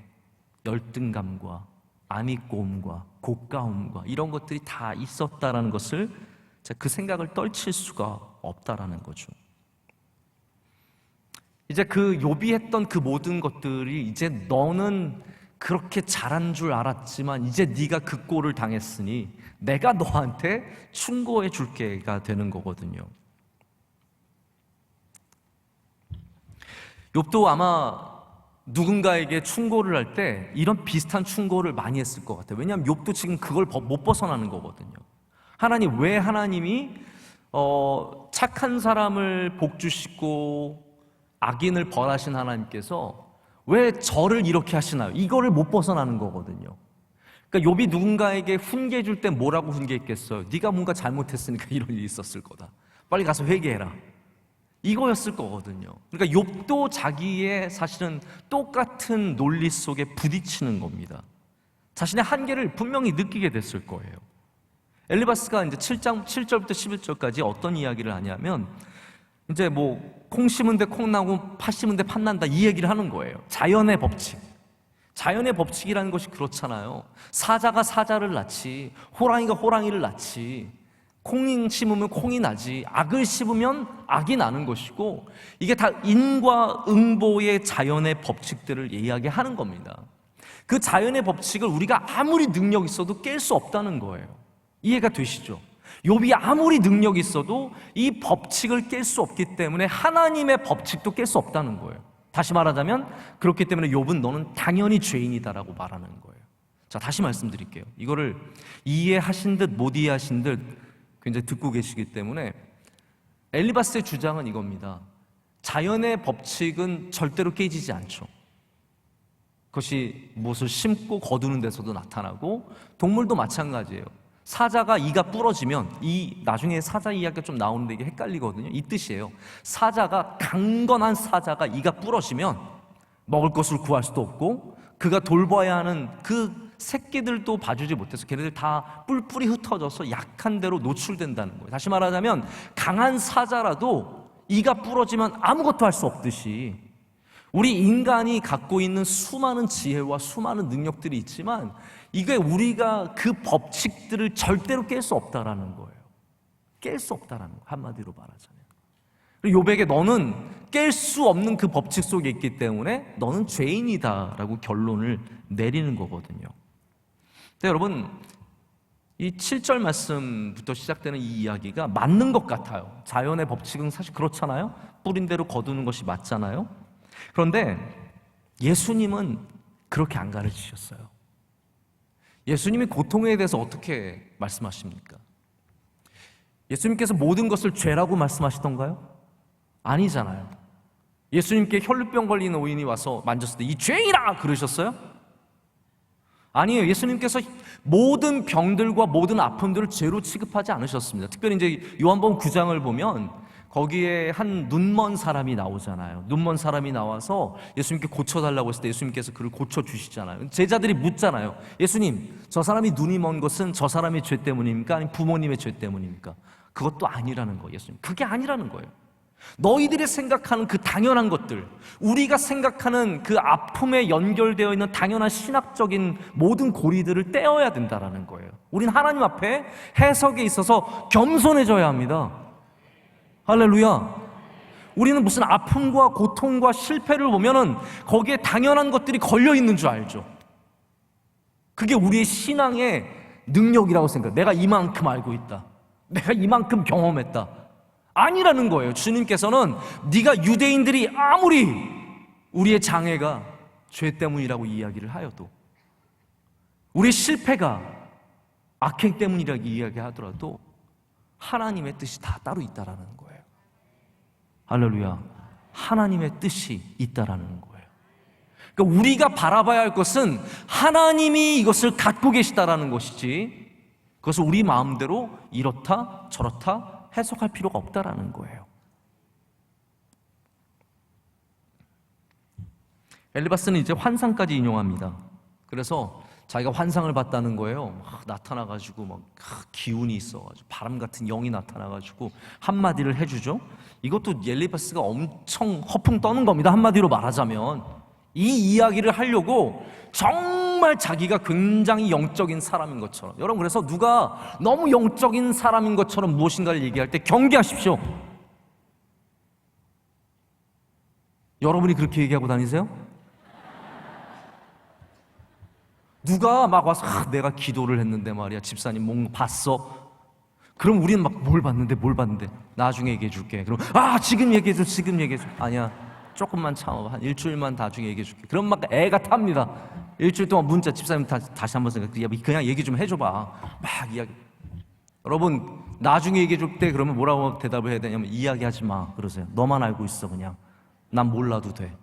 열등감과 안이 꼬움과 고가움과 이런 것들이 다 있었다라는 것을 그 생각을 떨칠 수가 없다라는 거죠. 이제 그 욥이 했던 그 모든 것들이 이제 너는 그렇게 잘한 줄 알았지만 이제 네가 그 꼴을 당했으니 내가 너한테 충고해 줄게가 되는 거거든요. 욥도 아마 누군가에게 충고를 할 때 이런 비슷한 충고를 많이 했을 것 같아요. 왜냐하면 욥도 지금 그걸 못 벗어나는 거거든요. 왜 하나님이 착한 사람을 복 주시고 악인을 벌하신 하나님께서 왜 저를 이렇게 하시나요? 이거를 못 벗어나는 거거든요. 그러니까 욥이 누군가에게 훈계해 줄 때 뭐라고 훈계했겠어요? 네가 뭔가 잘못했으니까 이런 일이 있었을 거다. 빨리 가서 회개해라. 이거였을 거거든요. 그러니까 욥도 자기의 사실은 똑같은 논리 속에 부딪히는 겁니다. 자신의 한계를 분명히 느끼게 됐을 거예요. 엘리바스가 이제 7절부터 11절까지 어떤 이야기를 하냐면 이제 콩 심은 데 콩 나고 팥 심은 데 팥 난다 이 얘기를 하는 거예요. 자연의 법칙. 자연의 법칙이라는 것이 그렇잖아요. 사자가 사자를 낳지, 호랑이가 호랑이를 낳지, 콩이 심으면 콩이 나지, 악을 심으면 악이 나는 것이고 이게 다 인과 응보의 자연의 법칙들을 이야기하는 겁니다. 그 자연의 법칙을 우리가 아무리 능력 있어도 깰 수 없다는 거예요. 이해가 되시죠? 욥이 아무리 능력이 있어도 이 법칙을 깰 수 없기 때문에 하나님의 법칙도 깰 수 없다는 거예요. 다시 말하자면 그렇기 때문에 욥은 너는 당연히 죄인이다라고 말하는 거예요. 자, 다시 말씀드릴게요. 이거를 이해하신 듯 못 이해하신 듯 굉장히 듣고 계시기 때문에 엘리바스의 주장은 이겁니다. 자연의 법칙은 절대로 깨지지 않죠. 그것이 무엇을 심고 거두는 데서도 나타나고 동물도 마찬가지예요. 사자가 이가 부러지면 나중에 사자 이야기가 좀 나오는데 이게 헷갈리거든요. 이 뜻이에요. 강건한 사자가 이가 부러지면 먹을 것을 구할 수도 없고 그가 돌봐야 하는 그 새끼들도 봐주지 못해서 걔네들 다 뿔뿔이 흩어져서 약한 대로 노출된다는 거예요. 다시 말하자면 강한 사자라도 이가 부러지면 아무것도 할 수 없듯이 우리 인간이 갖고 있는 수많은 지혜와 수많은 능력들이 있지만 이게 우리가 그 법칙들을 절대로 깰 수 없다라는 거예요. 깰 수 없다라는 거, 한마디로 말하자면. 그리고 욥에게 너는 깰 수 없는 그 법칙 속에 있기 때문에 너는 죄인이다라고 결론을 내리는 거거든요. 근데 여러분, 이 7절 말씀부터 시작되는 이 이야기가 맞는 것 같아요. 자연의 법칙은 사실 그렇잖아요. 뿌린 대로 거두는 것이 맞잖아요. 그런데 예수님은 그렇게 안 가르치셨어요. 예수님이 고통에 대해서 어떻게 말씀하십니까? 예수님께서 모든 것을 죄라고 말씀하시던가요? 아니잖아요. 예수님께 혈루병 걸린 노인이 와서 만졌을 때 이 죄이라 그러셨어요? 아니에요. 예수님께서 모든 병들과 모든 아픔들을 죄로 취급하지 않으셨습니다. 특별히 이제 요한복음 9장을 보면 거기에 한 눈먼 사람이 나오잖아요. 눈먼 사람이 나와서 예수님께 고쳐달라고 했을 때 예수님께서 그를 고쳐주시잖아요. 제자들이 묻잖아요. 예수님, 저 사람이 눈이 먼 것은 저 사람의 죄 때문입니까? 아니면 부모님의 죄 때문입니까? 그것도 아니라는 거예요. 예수님, 그게 아니라는 거예요. 너희들이 생각하는 그 당연한 것들, 우리가 생각하는 그 아픔에 연결되어 있는 당연한 신학적인 모든 고리들을 떼어야 된다는 거예요. 우린 하나님 앞에 해석에 있어서 겸손해져야 합니다. 할렐루야. 우리는 무슨 아픔과 고통과 실패를 보면은 거기에 당연한 것들이 걸려 있는 줄 알죠. 그게 우리의 신앙의 능력이라고 생각해요. 내가 이만큼 알고 있다, 내가 이만큼 경험했다. 아니라는 거예요. 주님께서는 네가 유대인들이 아무리 우리의 장애가 죄 때문이라고 이야기를 하여도, 우리의 실패가 악행 때문이라고 이야기하더라도 하나님의 뜻이 다 따로 있다라는 거예요. 할렐루야. 하나님의 뜻이 있다라는 거예요. 그러니까 우리가 바라봐야 할 것은 하나님이 이것을 갖고 계시다라는 것이지, 그것을 우리 마음대로 이렇다 저렇다 해석할 필요가 없다라는 거예요. 엘리바스는 이제 환상까지 인용합니다. 그래서 자기가 환상을 봤다는 거예요. 막 나타나가지고 막 기운이 있어가지고 바람 같은 영이 나타나가지고 한마디를 해주죠. 이것도 엘리바스가 엄청 허풍 떠는 겁니다. 한마디로 말하자면 이 이야기를 하려고 정말 자기가 굉장히 영적인 사람인 것처럼, 여러분, 그래서 누가 너무 영적인 사람인 것처럼 무엇인가를 얘기할 때 경계하십시오. 여러분이 그렇게 얘기하고 다니세요? 누가 막 와서 내가 기도를 했는데 말이야, 집사님 뭐 봤어? 그럼 우리는 막 뭘 봤는데 나중에 얘기해 줄게. 그럼 지금 얘기해 줘. 아니야, 조금만 참아봐. 한 일주일만 나중에 얘기해 줄게. 그럼 막 애가 탑니다. 일주일 동안 문자, 집사님 다시 한번 생각해. 그냥 얘기 좀 해줘봐. 막 이야기. 여러분, 나중에 얘기해 줄 때 그러면 뭐라고 대답을 해야 되냐면, 이야기하지 마 그러세요. 너만 알고 있어. 그냥 난 몰라도 돼.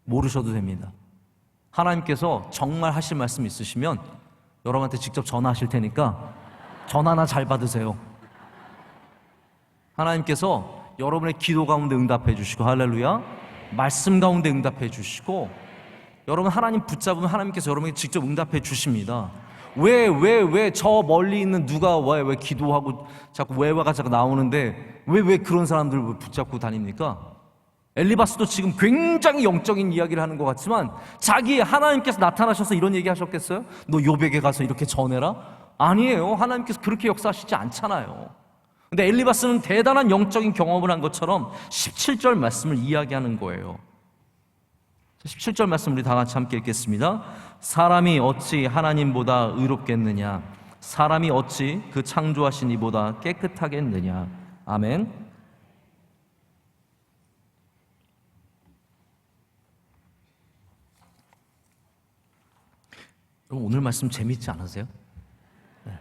모르셔도 됩니다. 하나님께서 정말 하실 말씀 있으시면 여러분한테 직접 전화하실 테니까 전화나 잘 받으세요. 하나님께서 여러분의 기도 가운데 응답해 주시고, 할렐루야, 말씀 가운데 응답해 주시고, 여러분 하나님 붙잡으면 하나님께서 여러분에게 직접 응답해 주십니다. 왜 저 멀리 있는 누가 왜 기도하고 자꾸 왜가 자꾸 나오는데 왜 그런 사람들을 붙잡고 다닙니까? 엘리바스도 지금 굉장히 영적인 이야기를 하는 것 같지만 자기 하나님께서 나타나셔서 이런 얘기 하셨겠어요? 너 요백에 가서 이렇게 전해라? 아니에요. 하나님께서 그렇게 역사하시지 않잖아요. 근데 엘리바스는 대단한 영적인 경험을 한 것처럼 17절 말씀을 이야기하는 거예요. 17절 말씀 우리 다 같이 함께 읽겠습니다. 사람이 어찌 하나님보다 의롭겠느냐? 사람이 어찌 그 창조하신 이보다 깨끗하겠느냐? 아멘. 오늘 말씀 재밌지 않으세요? 네.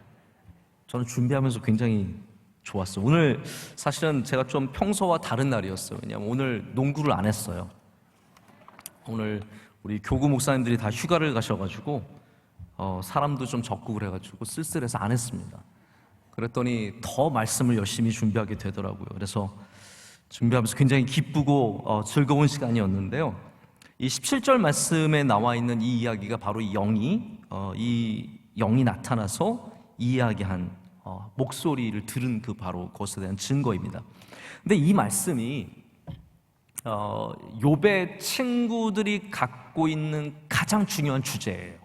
저는 준비하면서 굉장히 좋았어요. 오늘 사실은 제가 좀 평소와 다른 날이었어요. 왜냐하면 오늘 농구를 안 했어요. 오늘 우리 교구 목사님들이 다 휴가를 가셔가지고 사람도 좀 적고 그래가지고 쓸쓸해서 안 했습니다. 그랬더니 더 말씀을 열심히 준비하게 되더라고요. 그래서 준비하면서 굉장히 기쁘고 즐거운 시간이었는데요. 이 17절 말씀에 나와 있는 이 이야기가 바로 이 영이 나타나서 이야기한 목소리를 들은 그 바로 그것에 대한 증거입니다. 근데 이 말씀이 욥의 친구들이 갖고 있는 가장 중요한 주제예요.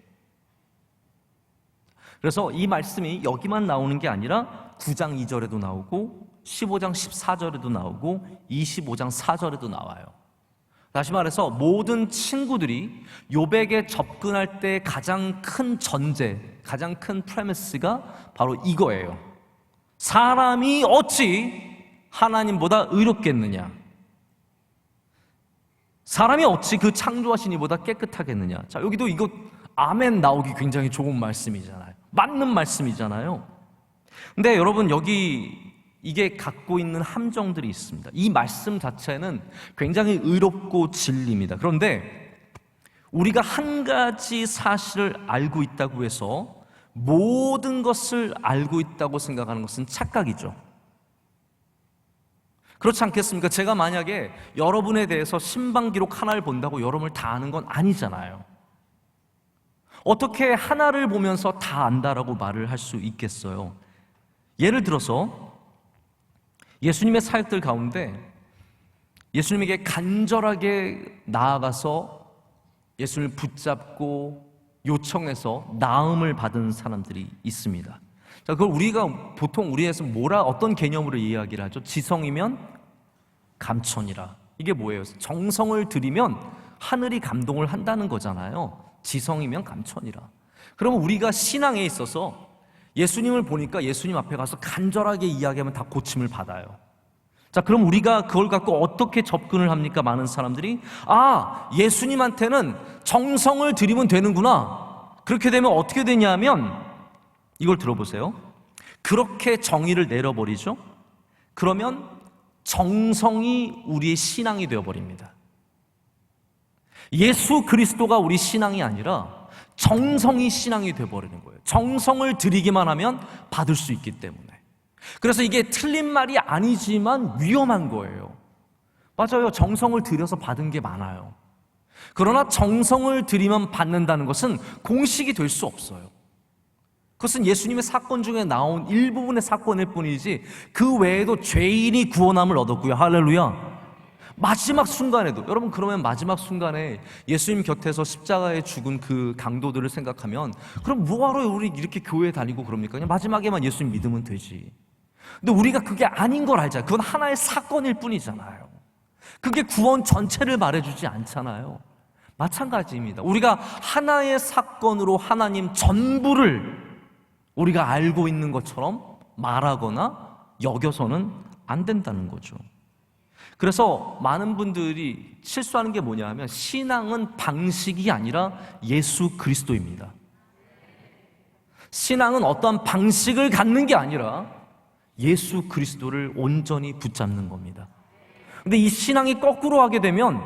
그래서 이 말씀이 여기만 나오는 게 아니라 9장 2절에도 나오고 15장 14절에도 나오고 25장 4절에도 나와요. 다시 말해서 모든 친구들이 욥에게 접근할 때 가장 큰 전제, 가장 큰 프레미스가 바로 이거예요. 사람이 어찌 하나님보다 의롭겠느냐? 사람이 어찌 그 창조하신 이보다 깨끗하겠느냐? 자, 여기도 이거 아멘 나오기 굉장히 좋은 말씀이잖아요. 맞는 말씀이잖아요. 근데 여러분, 여기 이게 갖고 있는 함정들이 있습니다. 이 말씀 자체는 굉장히 의롭고 진리입니다. 그런데 우리가 한 가지 사실을 알고 있다고 해서 모든 것을 알고 있다고 생각하는 것은 착각이죠. 그렇지 않겠습니까? 제가 만약에 여러분에 대해서 신방 기록 하나를 본다고 여러분을 다 아는 건 아니잖아요. 어떻게 하나를 보면서 다 안다라고 말을 할 수 있겠어요? 예를 들어서 예수님의 사역들 가운데 예수님에게 간절하게 나아가서 예수님을 붙잡고 요청해서 나음을 받은 사람들이 있습니다. 자, 그걸 우리가 보통 우리에서 어떤 개념으로 이야기를 하죠? 지성이면 감천이라. 이게 뭐예요? 정성을 들이면 하늘이 감동을 한다는 거잖아요. 지성이면 감천이라. 그러면 우리가 신앙에 있어서 예수님을 보니까 예수님 앞에 가서 간절하게 이야기하면 다 고침을 받아요. 자, 그럼 우리가 그걸 갖고 어떻게 접근을 합니까? 많은 사람들이 예수님한테는 정성을 들이면 되는구나. 그렇게 되면 어떻게 되냐면 이걸 들어보세요. 그렇게 정의를 내려버리죠. 그러면 정성이 우리의 신앙이 되어버립니다. 예수 그리스도가 우리 신앙이 아니라 정성이 신앙이 되어버리는 거예요. 정성을 들이기만 하면 받을 수 있기 때문에. 그래서 이게 틀린 말이 아니지만 위험한 거예요. 맞아요. 정성을 들여서 받은 게 많아요. 그러나 정성을 들이면 받는다는 것은 공식이 될 수 없어요. 그것은 예수님의 사건 중에 나온 일부분의 사건일 뿐이지 그 외에도 죄인이 구원함을 얻었고요. 할렐루야. 마지막 순간에도, 여러분, 그러면 마지막 순간에 예수님 곁에서 십자가에 죽은 그 강도들을 생각하면 그럼 뭐하러 우리 이렇게 교회 다니고 그럽니까? 그냥 마지막에만 예수님 믿으면 되지. 근데 우리가 그게 아닌 걸 알잖아요. 그건 하나의 사건일 뿐이잖아요. 그게 구원 전체를 말해주지 않잖아요. 마찬가지입니다. 우리가 하나의 사건으로 하나님 전부를 우리가 알고 있는 것처럼 말하거나 여겨서는 안 된다는 거죠. 그래서 많은 분들이 실수하는 게 뭐냐 하면 신앙은 방식이 아니라 예수 그리스도입니다. 신앙은 어떠한 방식을 갖는 게 아니라 예수 그리스도를 온전히 붙잡는 겁니다. 근데 이 신앙이 거꾸로 하게 되면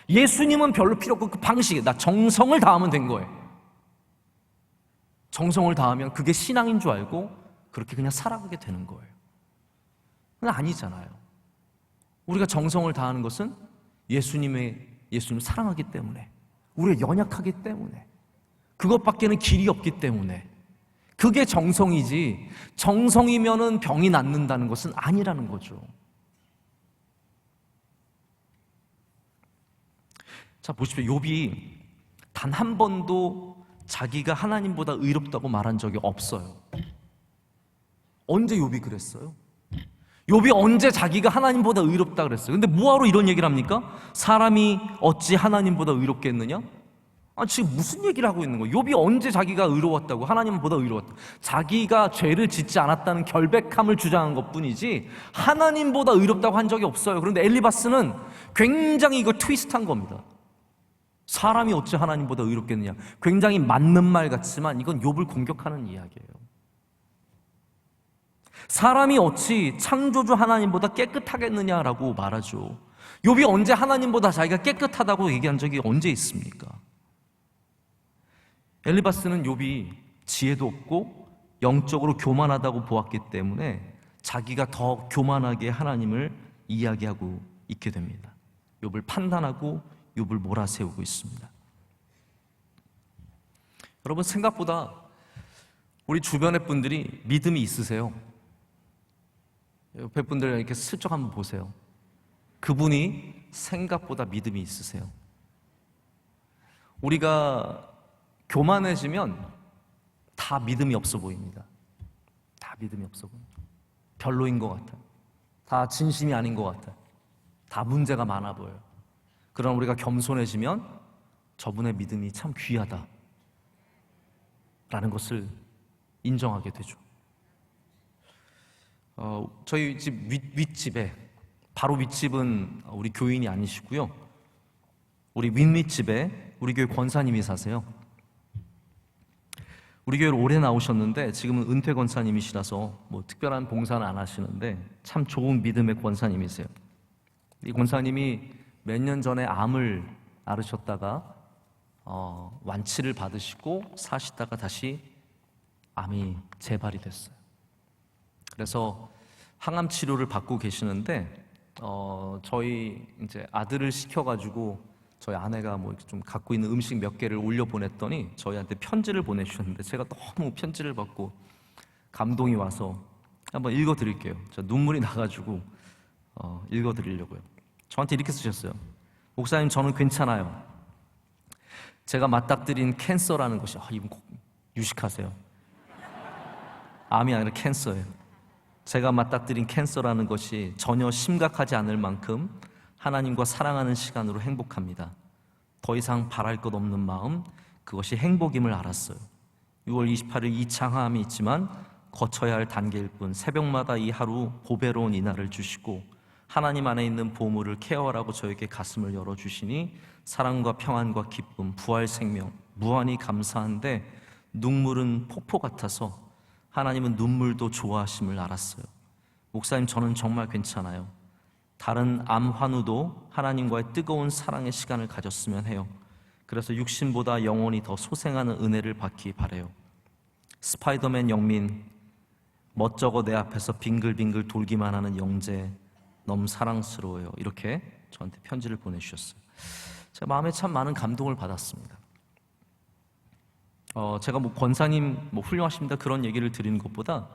예수님은 별로 필요 없고 그 방식에 나 정성을 다하면 된 거예요. 정성을 다하면 그게 신앙인 줄 알고 그렇게 그냥 살아가게 되는 거예요. 그건 아니잖아요. 우리가 정성을 다하는 것은 예수님을 사랑하기 때문에, 우리가 연약하기 때문에, 그것밖에는 길이 없기 때문에 그게 정성이지, 정성이면은 병이 낫는다는 것은 아니라는 거죠. 자, 보십시오. 욥이 단 한 번도 자기가 하나님보다 의롭다고 말한 적이 없어요. 언제 욥이 그랬어요? 욥이 언제 자기가 하나님보다 의롭다 그랬어요? 근데 뭐하러 이런 얘기를 합니까? 사람이 어찌 하나님보다 의롭겠느냐? 지금 무슨 얘기를 하고 있는 거예요? 욥이 언제 자기가 의로웠다고, 하나님보다 의로웠다, 자기가 죄를 짓지 않았다는 결백함을 주장한 것뿐이지 하나님보다 의롭다고 한 적이 없어요. 그런데 엘리바스는 굉장히 이걸 트위스트한 겁니다. 사람이 어찌 하나님보다 의롭겠느냐, 굉장히 맞는 말 같지만 이건 욥을 공격하는 이야기예요. 사람이 어찌 창조주 하나님보다 깨끗하겠느냐라고 말하죠. 욥이 언제 하나님보다 자기가 깨끗하다고 얘기한 적이 언제 있습니까? 엘리바스는 욥이 지혜도 없고 영적으로 교만하다고 보았기 때문에 자기가 더 교만하게 하나님을 이야기하고 있게 됩니다. 욥을 판단하고 욥을 몰아세우고 있습니다. 여러분, 생각보다 우리 주변의 분들이 믿음이 있으세요. 옆에 분들 이렇게 슬쩍 한번 보세요. 그분이 생각보다 믿음이 있으세요. 우리가 교만해지면 다 믿음이 없어 보입니다. 다 믿음이 없어 보입니다. 별로인 것 같아요. 다 진심이 아닌 것 같아요. 다 문제가 많아 보여요. 그러나 우리가 겸손해지면 저분의 믿음이 참 귀하다 라는 것을 인정하게 되죠. 저희 집 윗집에, 바로 윗집은 우리 교인이 아니시고요, 우리 윗윗집에 우리 교회 권사님이 사세요. 우리 교회를 오래 나오셨는데 지금은 은퇴 권사님이시라서 뭐 특별한 봉사는 안 하시는데 참 좋은 믿음의 권사님이세요. 이 권사님이 몇 년 전에 암을 앓으셨다가 완치를 받으시고 사시다가 다시 암이 재발이 됐어요. 그래서 항암 치료를 받고 계시는데 저희 이제 아들을 시켜가지고 저희 아내가 뭐 좀 갖고 있는 음식 몇 개를 올려 보냈더니 저희한테 편지를 보내주셨는데 제가 너무 편지를 받고 감동이 와서 한번 읽어드릴게요. 저 눈물이 나가지고 읽어드리려고요. 저한테 이렇게 쓰셨어요. 목사님, 저는 괜찮아요. 제가 맞닥뜨린 캔서라는 것이, 이분 꼭 유식하세요. 암이 아니라 캔서예요. 제가 맞닥뜨린 캔서라는 것이 전혀 심각하지 않을 만큼 하나님과 사랑하는 시간으로 행복합니다. 더 이상 바랄 것 없는 마음, 그것이 행복임을 알았어요. 6월 28일 2차 항암이 있지만 거쳐야 할 단계일 뿐 새벽마다 이 하루 보배로운 이날을 주시고 하나님 안에 있는 보물을 케어하라고 저에게 가슴을 열어주시니 사랑과 평안과 기쁨, 부활 생명, 무한히 감사한데 눈물은 폭포 같아서 하나님은 눈물도 좋아하심을 알았어요. 목사님, 저는 정말 괜찮아요. 다른 암 환우도 하나님과의 뜨거운 사랑의 시간을 가졌으면 해요. 그래서 육신보다 영혼이 더 소생하는 은혜를 받기 바래요. 스파이더맨 영민, 멋쩍어 내 앞에서 빙글빙글 돌기만 하는 영재, 너무 사랑스러워요. 이렇게 저한테 편지를 보내주셨어요. 제가 마음에 참 많은 감동을 받았습니다. 제가 뭐 권사님 뭐 훌륭하십니다 그런 얘기를 드리는 것보다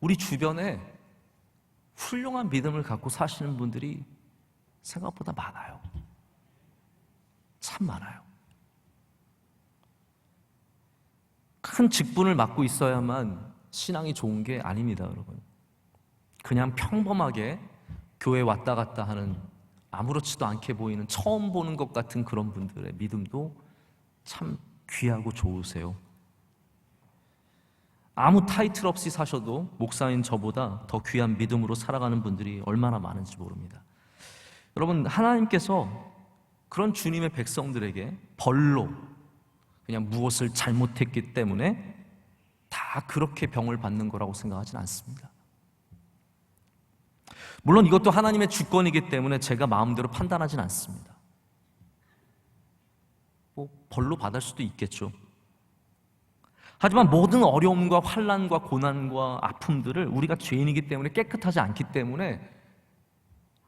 우리 주변에 훌륭한 믿음을 갖고 사시는 분들이 생각보다 많아요. 참 많아요. 큰 직분을 맡고 있어야만 신앙이 좋은 게 아닙니다, 여러분. 그냥 평범하게 교회 왔다 갔다 하는 아무렇지도 않게 보이는 처음 보는 것 같은 그런 분들의 믿음도 참 귀하고 좋으세요. 아무 타이틀 없이 사셔도 목사인 저보다 더 귀한 믿음으로 살아가는 분들이 얼마나 많은지 모릅니다. 여러분, 하나님께서 그런 주님의 백성들에게 벌로 그냥 무엇을 잘못했기 때문에 다 그렇게 병을 받는 거라고 생각하지는 않습니다. 물론 이것도 하나님의 주권이기 때문에 제가 마음대로 판단하지는 않습니다. 뭐 벌로 받을 수도 있겠죠. 하지만 모든 어려움과 환난과 고난과 아픔들을 우리가 죄인이기 때문에 깨끗하지 않기 때문에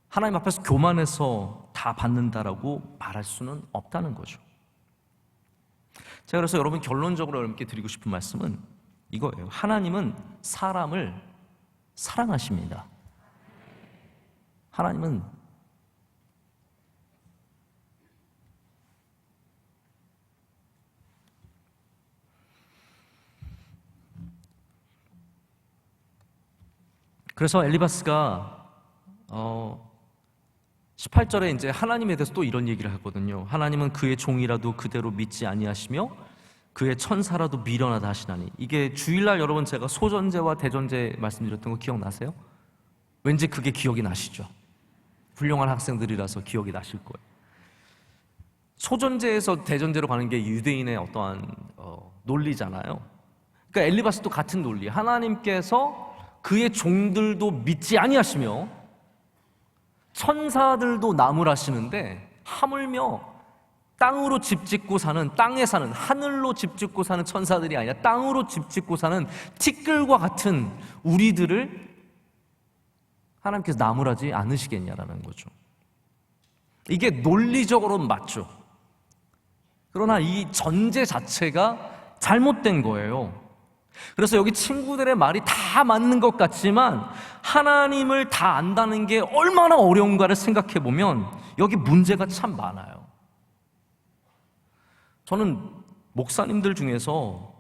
하나님 앞에서 교만해서 다 받는다라고 말할 수는 없다는 거죠. 제가 그래서 여러분 결론적으로 여러분께 드리고 싶은 말씀은 이거예요. 하나님은 사람을 사랑하십니다. 하나님은 그래서 엘리바스가 18절에 이제 하나님에 대해서 또 이런 얘기를 하거든요. 하나님은 그의 종이라도 그대로 믿지 아니하시며 그의 천사라도 미련하다 하시나니. 이게 주일날 여러분 제가 소전제와 대전제 말씀드렸던 거 기억나세요? 왠지 그게 기억이 나시죠? 훌륭한 학생들이라서 기억이 나실 거예요. 소전제에서 대전제로 가는 게 유대인의 어떠한 논리잖아요. 그러니까 엘리바스도 같은 논리. 하나님께서 그의 종들도 믿지 아니하시며 천사들도 나무라시는데 하물며 땅으로 집 짓고 사는, 땅에 사는, 하늘로 집 짓고 사는 천사들이 아니라 땅으로 집 짓고 사는 티끌과 같은 우리들을 하나님께서 나무라지 않으시겠냐라는 거죠. 이게 논리적으로는 맞죠. 그러나 이 전제 자체가 잘못된 거예요. 그래서 여기 친구들의 말이 다 맞는 것 같지만 하나님을 다 안다는 게 얼마나 어려운가를 생각해 보면 여기 문제가 참 많아요. 저는 목사님들 중에서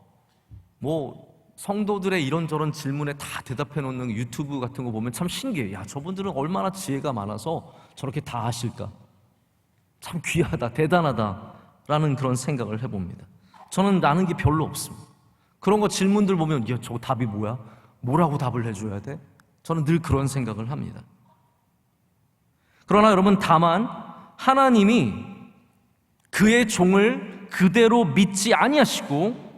뭐 성도들의 이런저런 질문에 다 대답해 놓는 유튜브 같은 거 보면 참 신기해요. 야, 저분들은 얼마나 지혜가 많아서 저렇게 다 하실까? 참 귀하다, 대단하다라는 그런 생각을 해봅니다. 저는 나는 게 별로 없습니다. 그런 거 질문들 보면 야, 저거 답이 뭐야? 뭐라고 답을 해줘야 돼? 저는 늘 그런 생각을 합니다. 그러나 여러분, 다만 하나님이 그의 종을 그대로 믿지 아니하시고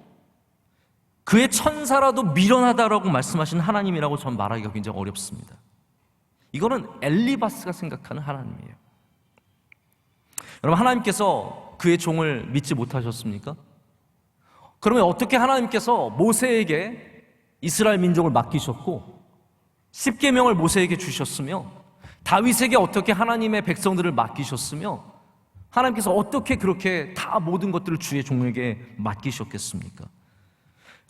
그의 천사라도 미련하다라고 말씀하신 하나님이라고 저는 말하기가 굉장히 어렵습니다. 이거는 엘리바스가 생각하는 하나님이에요. 여러분, 하나님께서 그의 종을 믿지 못하셨습니까? 그러면 어떻게 하나님께서 모세에게 이스라엘 민족을 맡기셨고 십계명을 모세에게 주셨으며 다윗에게 어떻게 하나님의 백성들을 맡기셨으며 하나님께서 어떻게 그렇게 다 모든 것들을 주의 종에게 맡기셨겠습니까?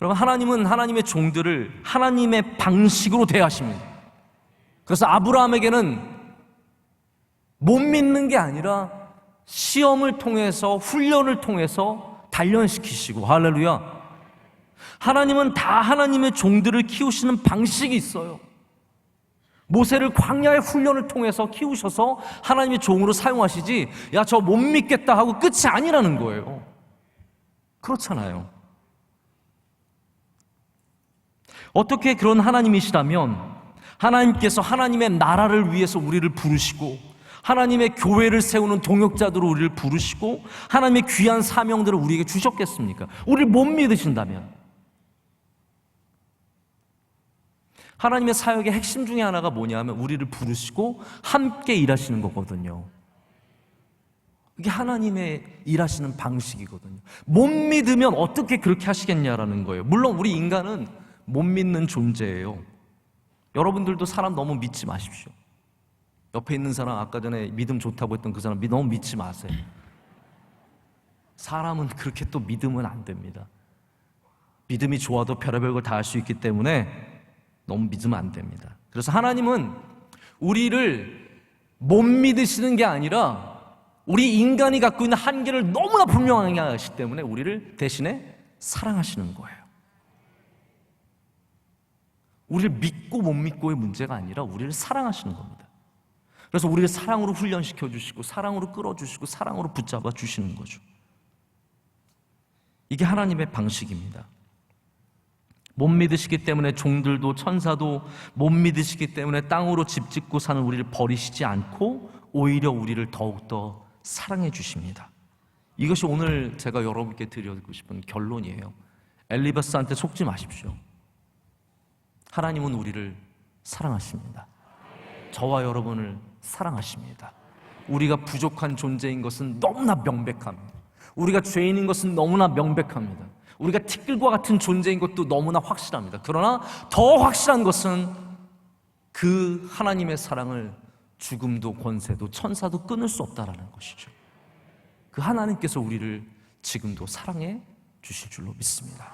여러분, 하나님은 하나님의 종들을 하나님의 방식으로 대하십니다. 그래서 아브라함에게는 못 믿는 게 아니라 시험을 통해서, 훈련을 통해서 단련시키시고, 할렐루야. 하나님은 다 하나님의 종들을 키우시는 방식이 있어요. 모세를 광야의 훈련을 통해서 키우셔서 하나님의 종으로 사용하시지, 야, 저 못 믿겠다 하고 끝이 아니라는 거예요. 그렇잖아요. 어떻게 그런 하나님이시라면 하나님께서 하나님의 나라를 위해서 우리를 부르시고 하나님의 교회를 세우는 동역자들로 우리를 부르시고 하나님의 귀한 사명들을 우리에게 주셨겠습니까? 우리를 못 믿으신다면. 하나님의 사역의 핵심 중에 하나가 뭐냐면 우리를 부르시고 함께 일하시는 거거든요. 이게 하나님의 일하시는 방식이거든요. 못 믿으면 어떻게 그렇게 하시겠냐라는 거예요. 물론 우리 인간은 못 믿는 존재예요. 여러분들도 사람 너무 믿지 마십시오. 옆에 있는 사람, 아까 전에 믿음 좋다고 했던 그 사람 너무 믿지 마세요. 사람은 그렇게 또 믿으면 안 됩니다. 믿음이 좋아도 별의별 걸 다 할 수 있기 때문에 너무 믿으면 안 됩니다. 그래서 하나님은 우리를 못 믿으시는 게 아니라 우리 인간이 갖고 있는 한계를 너무나 분명하게 하시기 때문에 우리를 대신에 사랑하시는 거예요. 우리를 믿고 못 믿고의 문제가 아니라 우리를 사랑하시는 겁니다. 그래서 우리를 사랑으로 훈련시켜 주시고 사랑으로 끌어주시고 사랑으로 붙잡아 주시는 거죠. 이게 하나님의 방식입니다. 못 믿으시기 때문에 종들도 천사도 못 믿으시기 때문에 땅으로 집 짓고 사는 우리를 버리시지 않고 오히려 우리를 더욱더 사랑해 주십니다. 이것이 오늘 제가 여러분께 드리고 싶은 결론이에요. 엘리바스한테 속지 마십시오. 하나님은 우리를 사랑하십니다. 저와 여러분을 사랑하십니다. 우리가 부족한 존재인 것은 너무나 명백합니다. 우리가 죄인인 것은 너무나 명백합니다. 우리가 티끌과 같은 존재인 것도 너무나 확실합니다. 그러나 더 확실한 것은 그 하나님의 사랑을 죽음도 권세도 천사도 끊을 수 없다라는 것이죠. 그 하나님께서 우리를 지금도 사랑해 주실 줄로 믿습니다.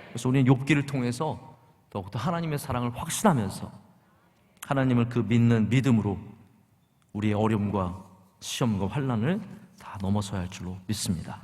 그래서 우리는 욥기를 통해서 더욱더 하나님의 사랑을 확신하면서 하나님을 그 믿는 믿음으로 우리의 어려움과 시험과 환난을 다 넘어서야 할 줄로 믿습니다.